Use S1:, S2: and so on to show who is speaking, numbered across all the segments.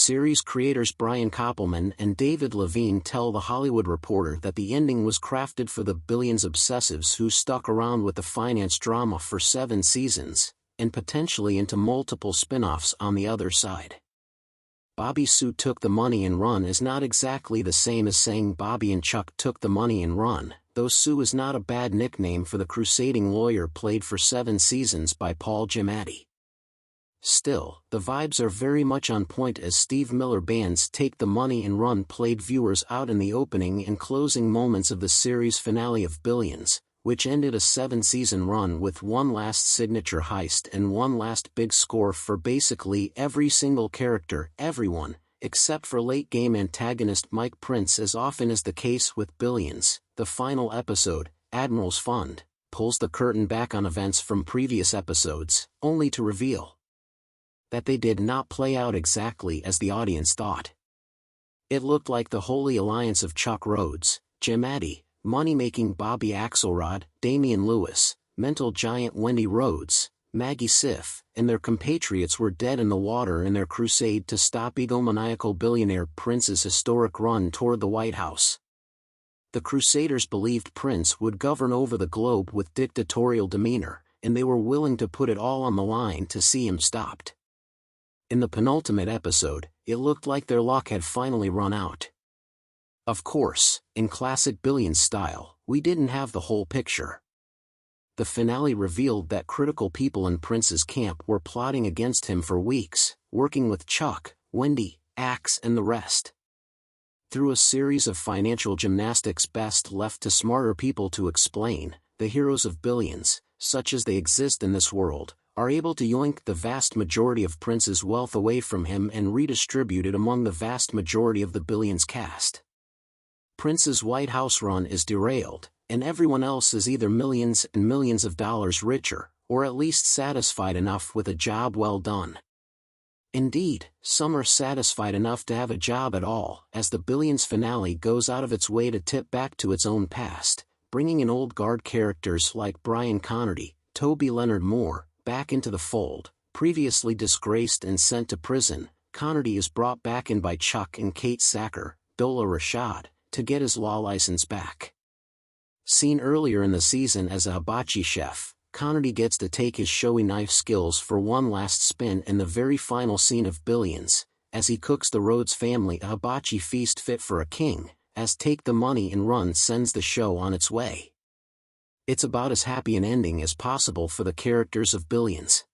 S1: Series creators Brian Koppelman and David Levine tell The Hollywood Reporter that the ending was crafted for the billions obsessives who stuck around with the finance drama for 7 seasons, and potentially into multiple spin-offs on the other side. Bobby Sue took the money and run is not exactly the same as saying Bobby and Chuck took the money and run, though Sue is not a bad nickname for the crusading lawyer played for 7 seasons by Paul Giamatti. Still, the vibes are very much on point as Steve Miller Band's Take the Money and Run played viewers out in the opening and closing moments of the series finale of Billions, which ended a 7-season run with one last signature heist and one last big score for basically every single character, everyone, except for late-game antagonist Mike Prince. As often is the case with Billions, the final episode, Admirals Fund, pulls the curtain back on events from previous episodes, only to reveal that they did not play out exactly as the audience thought. It looked like the holy alliance of Chuck Rhodes, Giamatti, money-making Bobby Axelrod, Damian Lewis, mental giant Wendy Rhodes, Maggie Siff, and their compatriots were dead in the water in their crusade to stop egomaniacal billionaire Prince's historic run toward the White House. The Crusaders believed Prince would govern over the globe with dictatorial demeanor, and they were willing to put it all on the line to see him stopped. In the penultimate episode, it looked like their luck had finally run out. Of course, in classic Billions style, we didn't have the whole picture. The finale revealed that critical people in Prince's camp were plotting against him for weeks, working with Chuck, Wendy, Axe and the rest. Through a series of financial gymnastics best left to smarter people to explain, the heroes of Billions, such as they exist in this world, are able to yoink the vast majority of Prince's wealth away from him and redistribute it among the vast majority of the Billions cast. Prince's White House run is derailed, and everyone else is either millions and millions of dollars richer, or at least satisfied enough with a job well done. Indeed, some are satisfied enough to have a job at all, as the Billions finale goes out of its way to tip back to its own past, bringing in old guard characters like Brian Connerty, Toby Leonard Moore, back into the fold. Previously disgraced and sent to prison, Connerty is brought back in by Chuck and Kate Sacker, Dola Rashad, to get his law license back. Seen earlier in the season as a hibachi chef, Connerty gets to take his showy knife skills for one last spin in the very final scene of Billions, as he cooks the Rhodes family a hibachi feast fit for a king, as Take the Money and Run sends the show on its way. It's about as happy an ending as possible for the characters of Billions.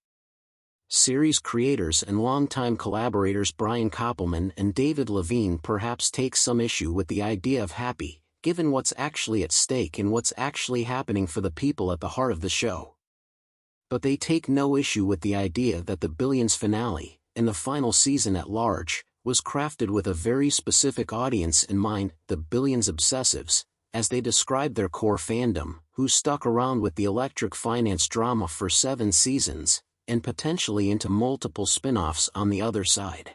S1: Series creators and longtime collaborators Brian Koppelman and David Levine perhaps take some issue with the idea of happy, given what's actually at stake and what's actually happening for the people at the heart of the show. But they take no issue with the idea that the Billions finale, and the final season at large, was crafted with a very specific audience in mind, the Billions obsessives, as they describe their core fandom, who stuck around with the electric finance drama for 7 seasons, and potentially into multiple spin-offs on the other side.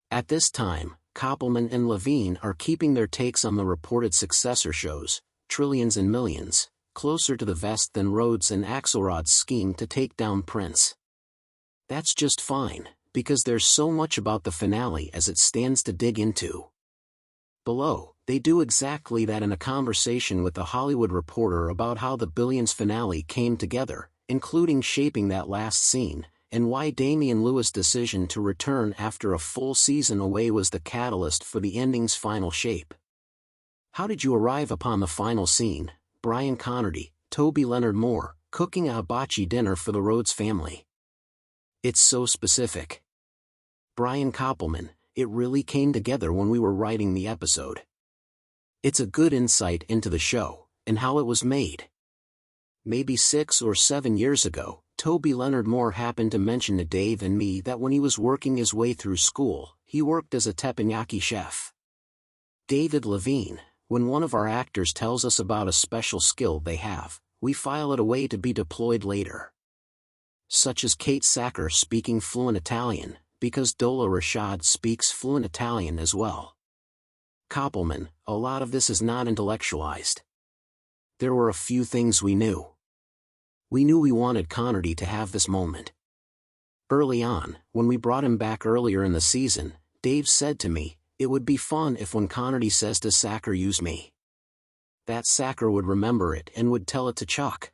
S1: At this time, Koppelman and Levine are keeping their takes on the reported successor shows, Trillions and Millions, closer to the vest than Rhodes and Axelrod's scheme to take down Prince. That's just fine, because there's so much about the finale as it stands to dig into. Below, they do exactly that in a conversation with The Hollywood Reporter about how the Billions finale came together, including shaping that last scene, and why Damian Lewis' decision to return after a full season away was the catalyst for the ending's final shape. How did you arrive upon the final scene, Brian Connerty, Toby Leonard Moore, cooking a hibachi dinner for the Rhodes family? It's so specific. Brian Koppelman, it really came together when we were writing the episode. It's a good insight into the show, and how it was made. Maybe 6 or 7 years ago, Toby Leonard Moore happened to mention to Dave and me that when he was working his way through school, he worked as a teppanyaki chef. David Levine, when one of our actors tells us about a special skill they have, we file it away to be deployed later. Such as Kate Sacker speaking fluent Italian, because Dola Rashad speaks fluent Italian as well. Koppelman, a lot of this is not intellectualized. There were a few things we knew. We knew we wanted Connerty to have this moment. Early on, when we brought him back earlier in the season, Dave said to me, "It would be fun if when Connerty says to Sacker use me, that Sacker would remember it and would tell it to Chuck."